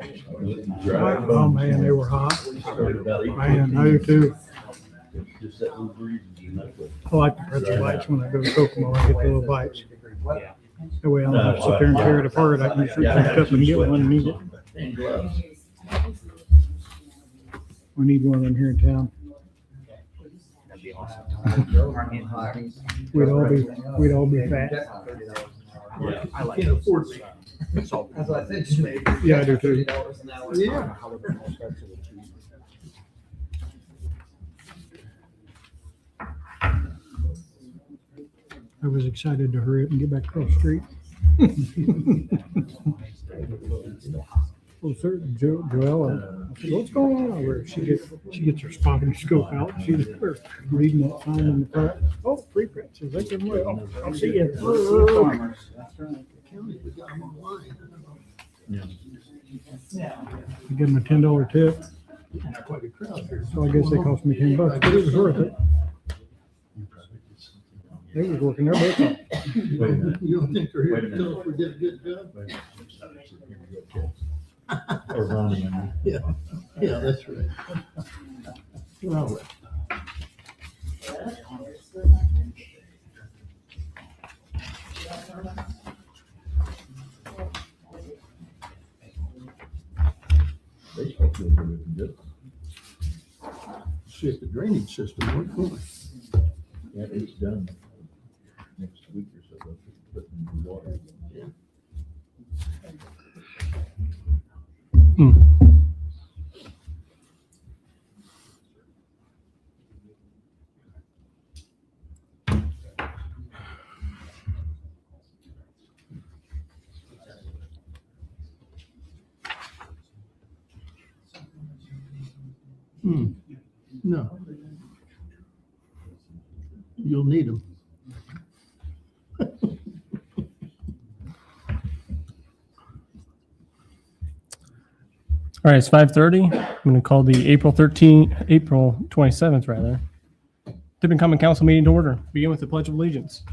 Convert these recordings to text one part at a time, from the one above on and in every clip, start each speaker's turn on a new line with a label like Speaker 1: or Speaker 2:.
Speaker 1: Oh man, they were hot. Man, I do too. I like the pretzel bites when I go to Kokomo. I get the little bites. That way I don't have to sit there and tear it apart. I can just reach back up and get one and eat it. We need one of them here in town.
Speaker 2: That'd be awesome.
Speaker 1: We'd all be fat.
Speaker 2: I like it. So,
Speaker 1: Yeah, I do too.
Speaker 3: Yeah.
Speaker 1: I was excited to hurry up and get back across the street. Well, sir, Joella, I said, what's going on over here? She gets her scope out. She's there reading that sign in the front. Oh, free prints. Is that good? Oh, I'll see you. I give them a $10 tip. So I guess they cost me $10, but it was worth it. They was working their butt off.
Speaker 3: You don't think they're here to tell us we did a good job? Yeah, that's right. Well, see if the drainage system works, won't it?
Speaker 4: Yeah, it's done. Next week or so, they'll put in the water.
Speaker 3: Yeah. No. You'll need them.
Speaker 5: All right, it's 5:30. I'm going to call the April 27th, rather, Tippin Common Council meeting to order. Begin with the Pledge of Allegiance.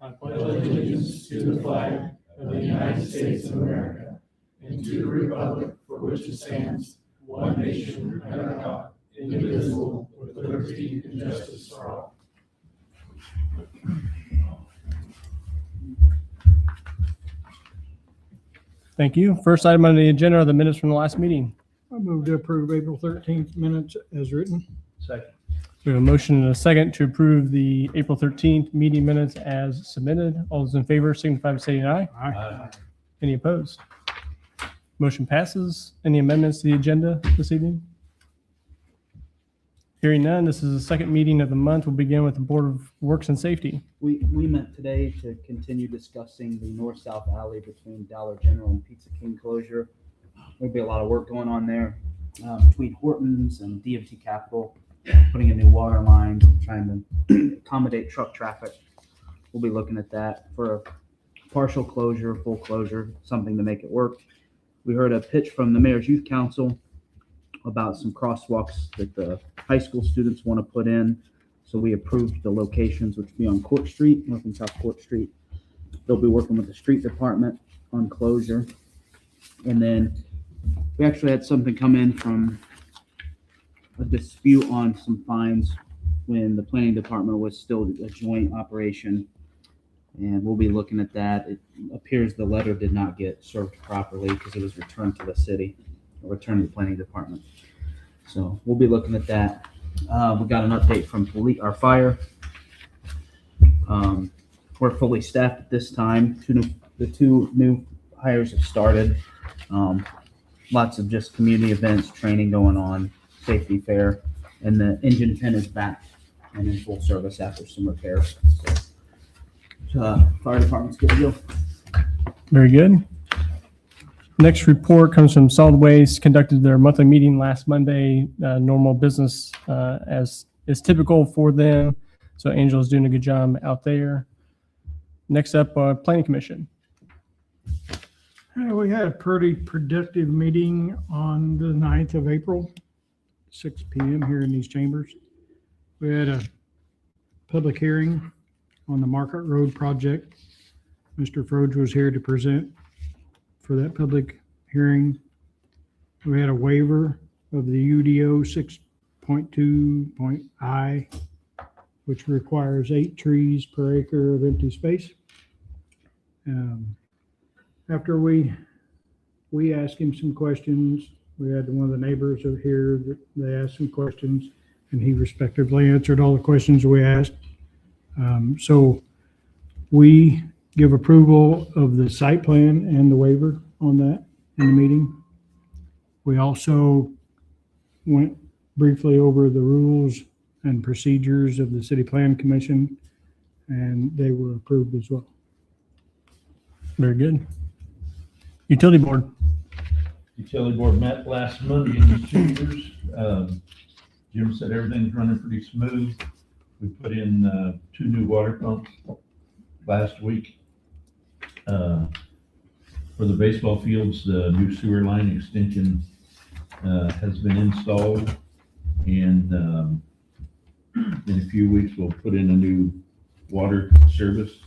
Speaker 5: I pledge allegiance to the flag of the United States of America and to the republic for which it stands, one nation under God, indivisible, with liberty and justice for all. Thank you. First item on the agenda are the minutes from the last meeting.
Speaker 1: I move to approve April 13th minutes as written.
Speaker 4: Second.
Speaker 5: We have a motion and a second to approve the April 13th meeting minutes as submitted. All those in favor signify by saying aye.
Speaker 1: Aye.
Speaker 5: Any opposed? Motion passes. Any amendments to the agenda this evening? Hearing none, this is the second meeting of the month. We'll begin with the Board of Works and Safety.
Speaker 2: we met today to continue discussing the north-south alley between Dollar General and Pizza King closure. There'll be a lot of work going on there between Hortons and DMT Capital, putting in new water lines, trying to accommodate truck traffic. We'll be looking at that for a partial closure, full closure, something to make it work. We heard a pitch from the Mayor's Youth Council about some crosswalks that the high school students want to put in. So we approved the locations, which will be on Court Street, North and South Court Street. They'll be working with the street department on closure. And then we actually had something come in from a dispute on some fines when the planning department was still a joint operation. And we'll be looking at that. It appears the letter did not get served properly because it was returned to the city, or returned to the planning department. So we'll be looking at that. We got an update from our fire. We're fully staffed at this time. The two new hires have started. Lots of just community events, training going on, safety fair, and the engine 10 is back and in full service after some repairs. So, fire department's good to go.
Speaker 5: Very good. Next report comes from Solid Waste. Conducted their monthly meeting last Monday. Normal business as is typical for them. So Angel's doing a good job out there. Next up, Planning Commission.
Speaker 1: We had a pretty productive meeting on the 9th of April, 6 p.m. here in these chambers. We had a public hearing on the Market Road project. Mr. Froge was here to present for that public hearing. We had a waiver of the UDO 6.2.I, which requires 8 trees per acre of empty space. After we asked him some questions, we had one of the neighbors over here that they asked some questions, and he respectively answered all the questions we asked. So we give approval of the site plan and the waiver on that in the meeting. We also went briefly over the rules and procedures of the City Plan Commission, and they were approved as well.
Speaker 5: Very good. Utility Board.
Speaker 4: Utility Board met last Monday in the Chambers. Jim said everything's running pretty smooth. We put in 2 new water pumps last week. For the baseball fields, the new sewer line extension has been installed, and in a few weeks we'll put in a new water service.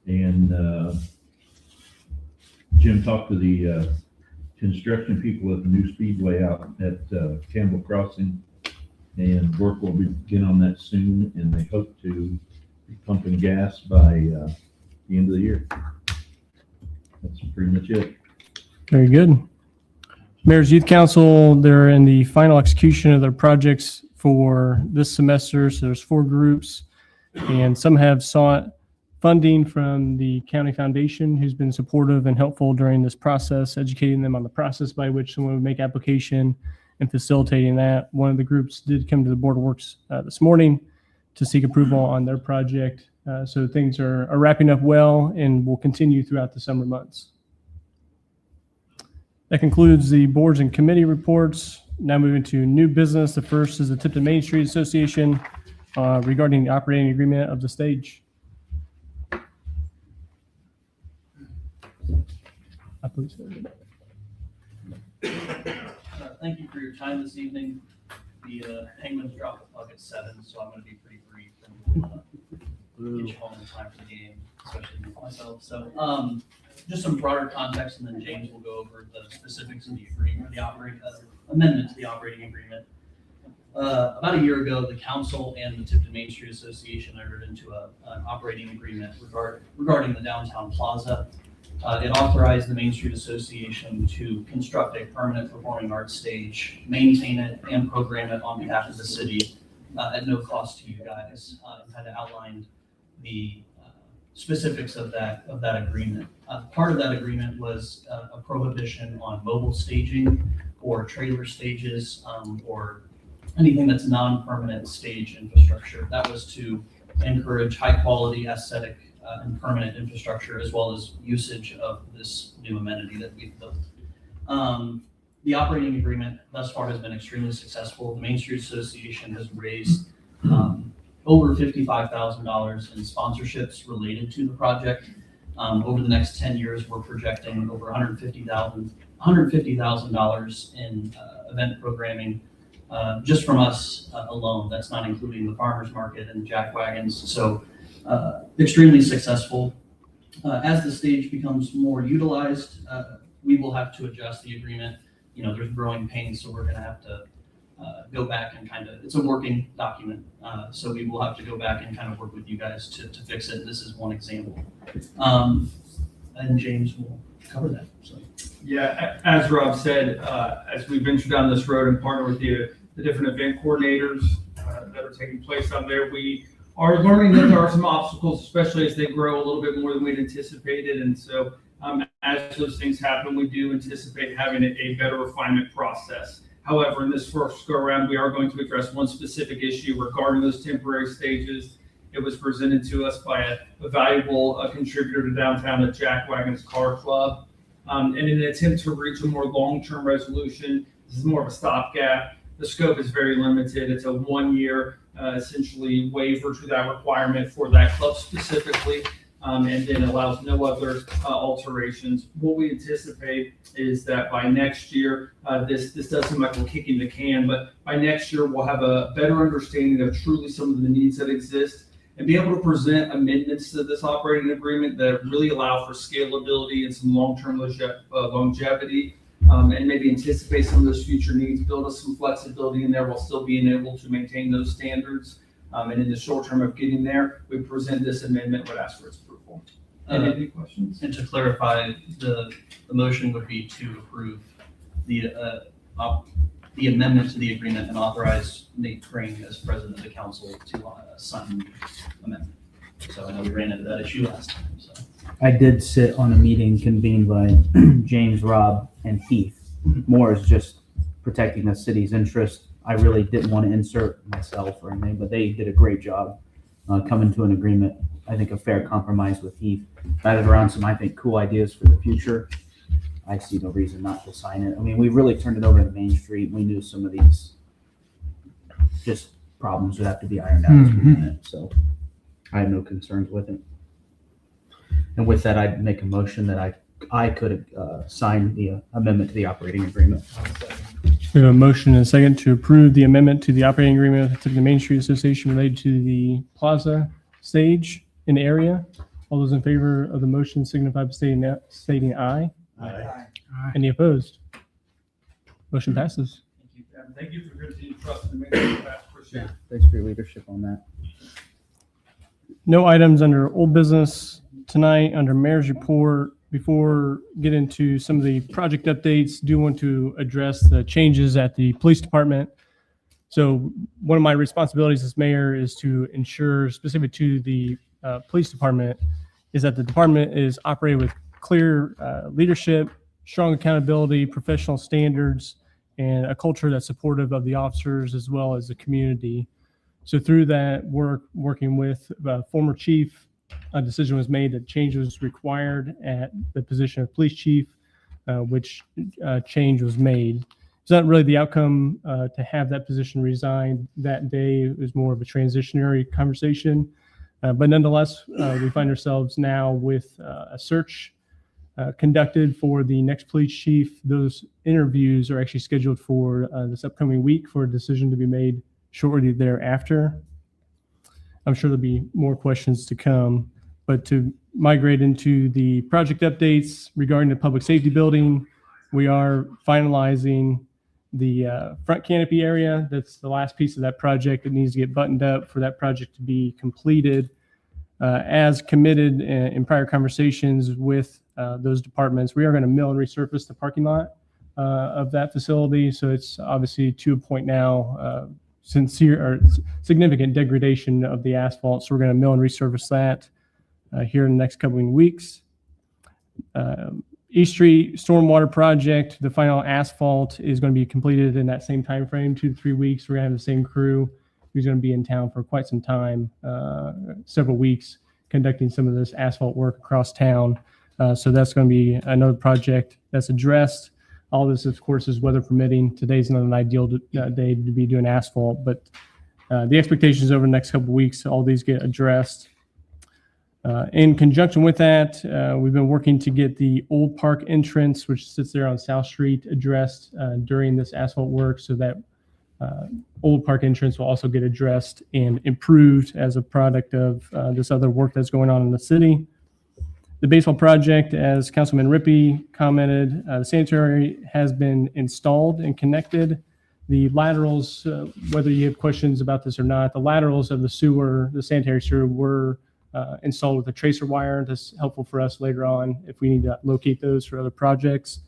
Speaker 4: And Jim talked to the construction people at the new speedway out at Campbell Crossing, and work will begin on that soon, and they hope to be pumping gas by the end of the year. That's pretty much it.
Speaker 5: Very good. Mayor's Youth Council, they're in the final execution of their projects for this semester. So there's 4 groups, and some have sought funding from the county foundation, who's been supportive and helpful during this process, educating them on the process by which someone would make application and facilitating that. One of the groups did come to the Board of Works this morning to seek approval on their project. So things are wrapping up well and will continue throughout the summer months. That concludes the boards and committee reports. Now moving to new business. The first is the Tipton Main Street Association regarding the operating agreement of the stage.
Speaker 6: Thank you for your time this evening. The Hangman's dropped the puck at 7, so I'm going to be pretty brief and get you home in time for the game, especially with myself. So just some broader context, and then James will go over the specifics of the agreement, the amendment to the operating agreement. About a year ago, the council and the Tipton Main Street Association entered into an operating agreement regarding the downtown plaza. It authorized the Main Street Association to construct a permanent performing arts stage, maintain it, and program it on behalf of the city at no cost to you guys, and kind of outlined the specifics of that agreement. Part of that agreement was a prohibition on mobile staging or trailer stages or anything that's non-permanent stage infrastructure. That was to encourage high-quality aesthetic and permanent infrastructure, as well as usage of this new amenity that we've built. The operating agreement thus far has been extremely successful. The Main Street Association has raised over $55,000 in sponsorships related to the project. Over the next 10 years, we're projecting over $150,000 in event programming just from us alone. That's not including the farmers market and jack wagons. So extremely successful. As the stage becomes more utilized, we will have to adjust the agreement. You know, there's growing pains, so we're going to have to go back and it's a working document. So we will have to go back and kind of work with you guys to fix it. This is one example. And James will cover that. So.
Speaker 7: Yeah, as Rob said, as we venture down this road and partner with the different event coordinators that are taking place out there, we are learning that there are some obstacles, especially as they grow a little bit more than we'd anticipated. And so as those things happen, we do anticipate having a better refinement process. However, in this first go around, we are going to address one specific issue regarding those temporary stages. It was presented to us by a valuable contributor to downtown, the Jack Wagons Car Club. And in an attempt to reach a more long-term resolution, this is more of a stopgap. The scope is very limited. It's a 1-year essentially waiver to that requirement for that club specifically, and then allows no other alterations. What we anticipate is that by next year, this does seem like we're kicking the can, but by next year we'll have a better understanding of truly some of the needs that exist, and be able to present amendments to this operating agreement that really allow for scalability and some long-term longevity, and maybe anticipate some of those future needs, build us some flexibility in there while still being able to maintain those standards. And in the short term of getting there, we present this amendment, would ask for its approval. Any questions?
Speaker 6: And to clarify, the motion would be to approve the amendment to the agreement and authorize Nate Green as president of the council to sign the amendment. So I know we ran into that issue last time, so.
Speaker 2: I did sit on a meeting convened by James, Rob, and Heath. More is just protecting the city's interest. I really didn't want to insert myself or anything, but they did a great job coming to an agreement. I think a fair compromise with Heath. Batted around some, I think, cool ideas for the future. I see no reason not to sign it. I mean, we really turned it over to Main Street. We knew some of these just problems would have to be ironed out as we went in, so I have no concerns with it. And with that, I'd make a motion that I could sign the amendment to the operating agreement.
Speaker 5: We have a motion and a second to approve the amendment to the operating agreement with the Main Street Association related to the plaza stage in the area. All those in favor of the motion signify by stating aye.
Speaker 3: Aye.
Speaker 5: Any opposed? Motion passes.
Speaker 7: Thank you, and thank you for your continued trust in me. I appreciate it.
Speaker 2: Thanks for your leadership on that.
Speaker 5: No items under old business tonight under mayor's report. Before getting into some of the project updates, do want to address the changes at the police department. So one of my responsibilities as mayor is to ensure, specific to the police department, is that the department is operated with clear leadership, strong accountability, professional standards, and a culture that's supportive of the officers as well as the community. So through that work, working with former chief, a decision was made that change was required at the position of police chief, which change was made. It's not really the outcome to have that position resigned that day. It was more of a transitionary conversation. But nonetheless, we find ourselves now with a search conducted for the next police chief. Those interviews are actually scheduled for this upcoming week for a decision to be made shortly thereafter. I'm sure there'll be more questions to come, but to migrate into the project updates regarding the public safety building, we are finalizing the front canopy area. That's the last piece of that project that needs to get buttoned up for that project to be completed. As committed in prior conversations with those departments, we are going to mill and resurface the parking lot of that facility. So it's obviously to a point now, significant degradation of the asphalt. So we're going to mill and resurface that here in the next couple of weeks. East Street Stormwater Project, the final asphalt is going to be completed in that same time frame, 2 to 3 weeks. We're going to have the same crew who's going to be in town for quite some time, several weeks, conducting some of this asphalt work across town. So that's going to be another project that's addressed. All this, of course, is weather permitting. Today's not an ideal day to be doing asphalt, but the expectations over the next couple of weeks, all these get addressed. In conjunction with that, we've been working to get the Old Park entrance, which sits there on South Street, addressed during this asphalt work, so that Old Park entrance will also get addressed and improved as a product of this other work that's going on in the city. The baseball project, as Councilman Rippey commented, the sanitary has been installed and connected. The laterals, whether you have questions about this or not, the laterals of the sewer, the sanitary sewer, were installed with a tracer wire. That's helpful for us later on if we need to locate those for other projects.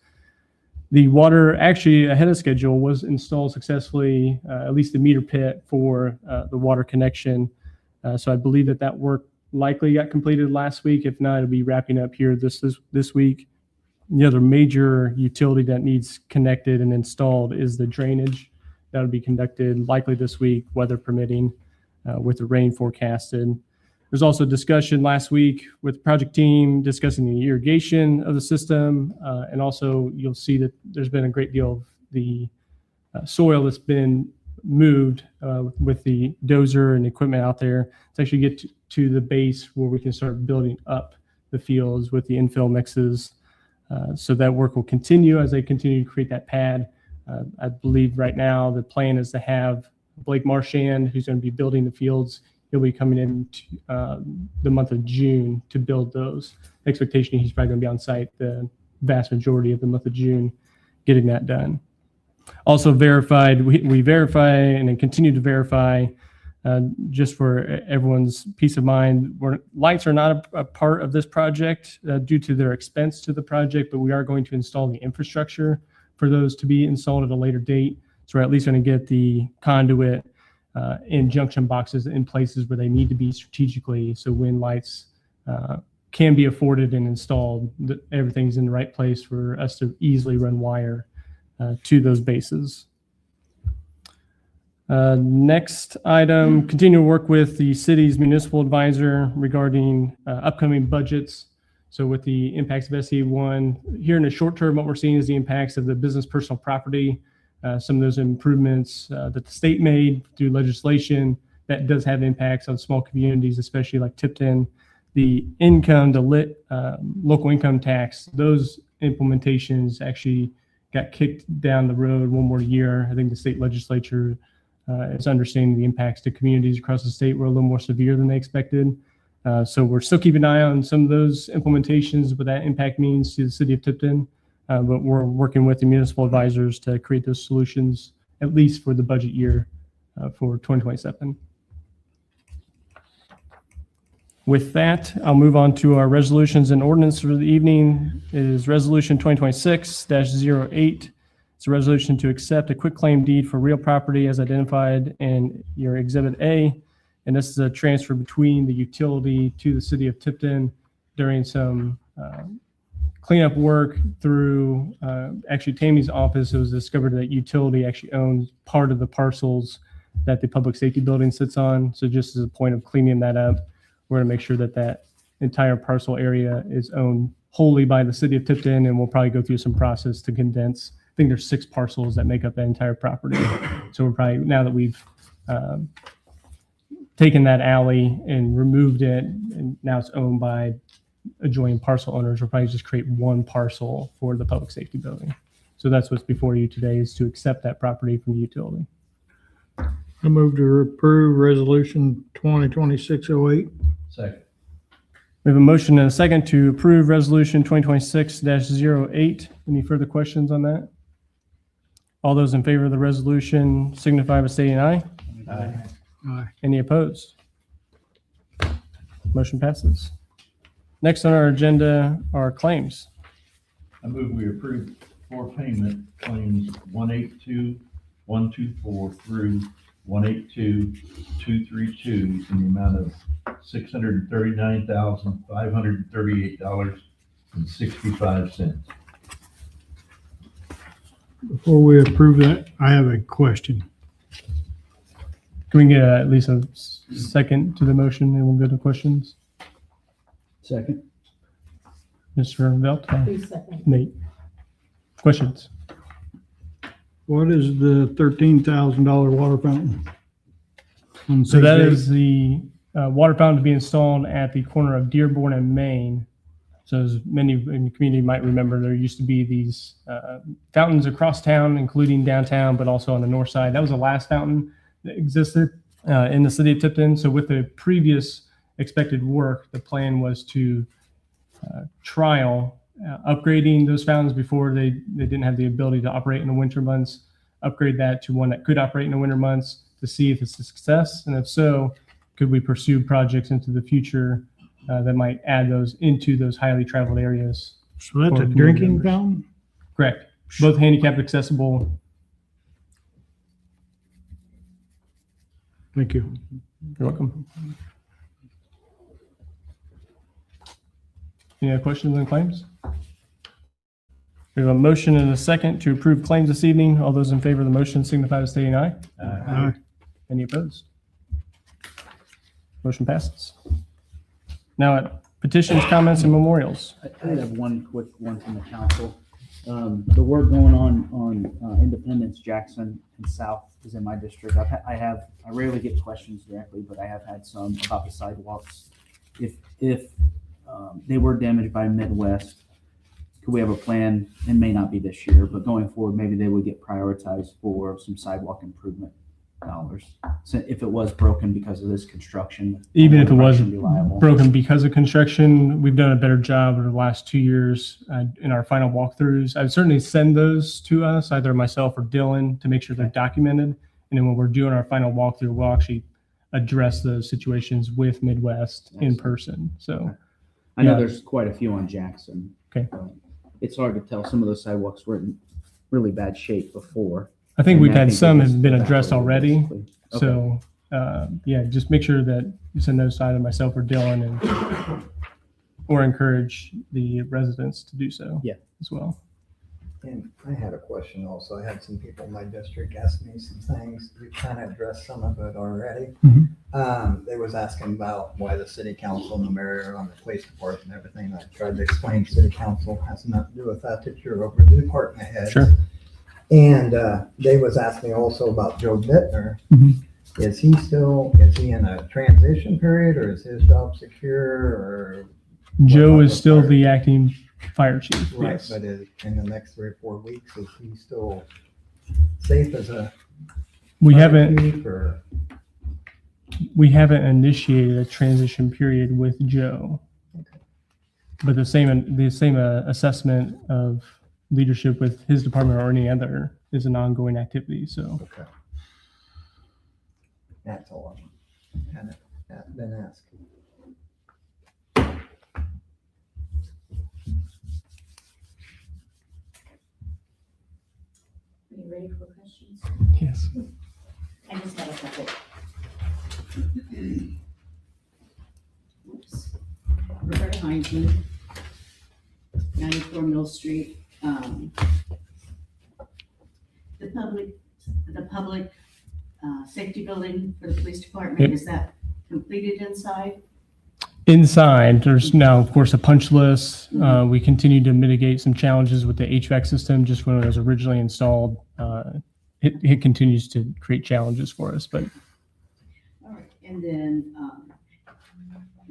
Speaker 5: The water, actually ahead of schedule, was installed successfully, at least the meter pit for the water connection. So I believe that work likely got completed last week. If not, it'll be wrapping up here this week. The other major utility that needs connected and installed is the drainage. That'll be conducted likely this week, weather permitting, with the rain forecasted. There's also discussion last week with the project team discussing the irrigation of the system. And also you'll see that there's been a great deal of the soil that's been moved with the dozer and equipment out there to actually get to the base where we can start building up the fields with the infill mixes. So that work will continue as they continue to create that pad. I believe right now the plan is to have Blake Marchand, who's going to be building the fields. he'll be coming in the month of June to build those. Expectation, he's probably going to be on site the vast majority of the month of June, getting that done. Also verified, we verify and then continue to verify, just for everyone's peace of mind, lights are not a part of this project due to their expense to the project, but we are going to install the infrastructure for those to be installed at a later date. So we're at least going to get the conduit and junction boxes in places where they need to be strategically. So when lights can be afforded and installed, everything's in the right place for us to easily run wire to those bases. Next item, continue to work with the city's municipal advisor regarding upcoming budgets. So with the impacts of SE1, here in the short term, what we're seeing is the impacts of the business personal property, some of those improvements that the state made through legislation that does have impacts on small communities, especially like Tipton. The income, the local income tax, those implementations actually got kicked down the road one more year. I think the state legislature is understanding the impacts to communities across the state were a little more severe than they expected. So we're still keeping an eye on some of those implementations, what that impact means to the city of Tipton. But we're working with the municipal advisors to create those solutions, at least for the budget year for 2027. With that, I'll move on to our resolutions and ordinance for the evening. It is Resolution 2026-08. It's a resolution to accept a quitclaim deed for real property as identified in your Exhibit A. And this is a transfer between the utility to the city of Tipton during some cleanup work through actually Tammy's office. It was discovered that utility actually owns part of the parcels that the public safety building sits on. So just as a point of cleaning that up, we're going to make sure that that entire parcel area is owned wholly by the city of Tipton, and we'll probably go through some process to condense. I think there's 6 parcels that make up that entire property. So we're probably, now that we've taken that alley and removed it, and now it's owned by adjoining parcel owners, we'll probably just create one parcel for the public safety building. So that's what's before you today, is to accept that property from the utility.
Speaker 1: I move to approve Resolution 2026-08.
Speaker 4: Second.
Speaker 5: We have a motion and a second to approve Resolution 2026-08. Any further questions on that? All those in favor of the resolution signify by stating aye.
Speaker 4: Aye.
Speaker 1: Aye.
Speaker 5: Any opposed? Motion passes. Next on our agenda are claims.
Speaker 4: I move we approve for payment claims 182, 124 through 182, 232 in the amount of $639,538.65.
Speaker 1: Before we approve that, I have a question.
Speaker 5: Can we get at least a second to the motion and we'll go to questions?
Speaker 2: Second.
Speaker 5: Mr. Velt?
Speaker 8: Who's second?
Speaker 5: Nate? Questions?
Speaker 1: What is the $13,000 water fountain? On
Speaker 5: So that
Speaker 1: page 8?
Speaker 5: is the water fountain to be installed at the corner of Dearborn and Main. So as many in the community might remember, there used to be these fountains across town, including downtown, but also on the north side. That was the last fountain that existed in the city of Tipton. So with the previous expected work, the plan was to trial upgrading those fountains before they didn't have the ability to operate in the winter months, upgrade that to one that could operate in the winter months to see if it's a success. And if so, could we pursue projects into the future that might add those into those highly traveled areas?
Speaker 1: So that's
Speaker 5: for
Speaker 1: a
Speaker 5: community
Speaker 1: drinking
Speaker 5: members.
Speaker 1: fountain?
Speaker 5: Correct. Both handicapped accessible.
Speaker 1: Thank you.
Speaker 5: You're welcome. Any other questions on claims? We have a motion and a second to approve claims this evening. All those in favor of the motion signify by stating aye.
Speaker 1: Aye.
Speaker 5: Any opposed? Motion passes. Now at petitions, comments, and memorials.
Speaker 2: I did have one quick one from the council. The work going on Independence, Jackson, and South is in my district. I rarely get questions directly, but I have had some about the sidewalks. If they were damaged by Midwest, could we have a plan? It may not be this year, but going forward, maybe they would get prioritized for some sidewalk improvement So if it was broken because of this construction.
Speaker 5: Even if it was
Speaker 2: should be liable.
Speaker 5: broken because of construction, we've done a better job over the last 2 years in our final walkthroughs. I'd certainly send those to us, either myself or Dylan, to make sure they're documented. And then when we're doing our final walkthrough, we'll actually address those situations with Midwest in
Speaker 2: Excellent.
Speaker 5: person. So,
Speaker 2: I know
Speaker 5: Yeah.
Speaker 2: there's quite a few on Jackson.
Speaker 5: Okay.
Speaker 2: It's hard to tell. Some of those sidewalks were in really bad shape before.
Speaker 5: I think
Speaker 2: And
Speaker 5: we've
Speaker 2: I
Speaker 5: had
Speaker 2: think
Speaker 5: some
Speaker 2: it was
Speaker 5: have been addressed
Speaker 2: evaporated,
Speaker 5: already.
Speaker 2: basically. Okay.
Speaker 5: So, yeah, just make sure that you send those to either myself or Dylan, and or encourage the residents to do so.
Speaker 2: Yeah.
Speaker 5: As well.
Speaker 8: And I had a question also. I had some people in my district ask me some things. We kind of addressed some of it already. They was asking about why the city council and the mayor on the police department and everything. I tried to explain city council has nothing to do with that you're over the department heads.
Speaker 5: Sure.
Speaker 8: And they was asking me also about Joe Bittner.
Speaker 5: Mhm.
Speaker 8: Is he in a transition period, or is his job secure, or?
Speaker 5: Joe is still the acting fire chief.
Speaker 8: Right,
Speaker 5: Yes.
Speaker 8: but in the next 3 or 4 weeks, is he still safe as a?
Speaker 5: We
Speaker 8: fire
Speaker 5: haven't
Speaker 8: chief, or?
Speaker 5: we haven't initiated a transition period with Joe. But the same assessment of leadership with his department or any other is an ongoing activity. So
Speaker 8: Okay. That's all I'm had been asked.
Speaker 9: Are you ready for questions?
Speaker 5: yes.
Speaker 9: I just have a couple. Oops. Roberta Heinzman, 94 Mill Street. The public safety building for the police department,
Speaker 5: Yep.
Speaker 9: is that completed inside?
Speaker 5: Inside, there's now, of course, a punch list. We continue to mitigate some challenges with the HVAC system. Just when it was originally installed, it continues to create challenges for us. But
Speaker 9: All right, and then,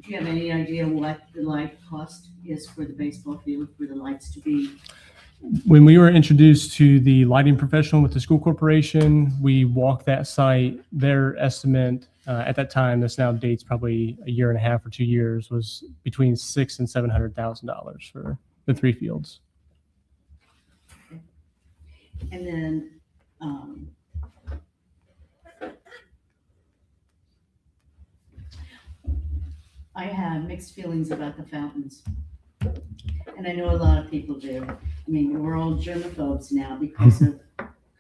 Speaker 9: do you have any idea what the light cost is for the baseball field, for the lights to be?
Speaker 5: when we were introduced to the lighting professional with the school corporation, we walked that site. Their estimate at that time, this now dates probably a year and a half or 2 years, was between $600,000 and $700,000 for the 3 fields.
Speaker 9: And then, I have mixed feelings about the fountains. And I know a lot of people do. I mean, we're all germaphobes now because of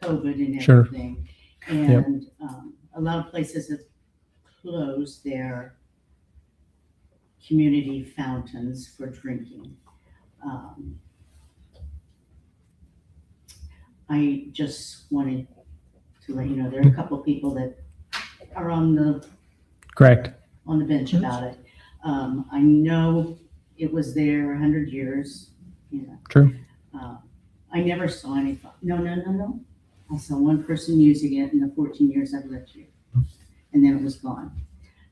Speaker 9: COVID and
Speaker 5: Sure.
Speaker 9: everything. And a lot of places have closed their community fountains for drinking. I just wanted to let you know, there are a couple people that are on the
Speaker 5: Correct.
Speaker 9: bench about it. I know it was there 100 years, you know.
Speaker 5: True.
Speaker 9: I never saw any, no. I saw one person using it in the 14 years I've lived here, and then it was gone.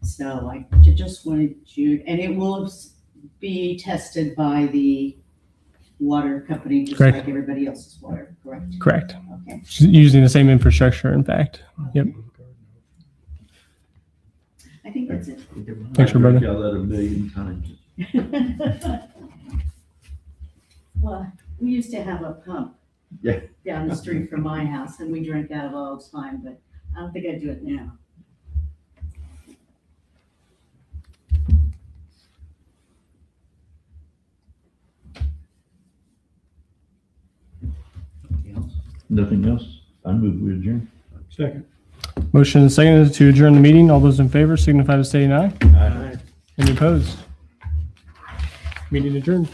Speaker 9: So I just wanted you, and it will be tested by the water company, just
Speaker 5: Correct.
Speaker 9: like everybody else's water, correct?
Speaker 5: Correct.
Speaker 9: Okay.
Speaker 5: Using the same infrastructure, in fact. Yep.
Speaker 9: I think that's it.
Speaker 5: Thanks,
Speaker 4: I drank
Speaker 5: Roberta.
Speaker 4: out of that 1,000,000 times.
Speaker 9: Well, we used to have a pump
Speaker 4: Yeah.
Speaker 9: down the street from my house, and we drank out of it all the time, but I don't think I'd do it now.
Speaker 4: Nothing else? I move we adjourn.
Speaker 1: Second.
Speaker 5: Motion and second to adjourn the meeting. All those in favor signify by saying aye.
Speaker 4: Aye.
Speaker 5: Any opposed? Meeting adjourned.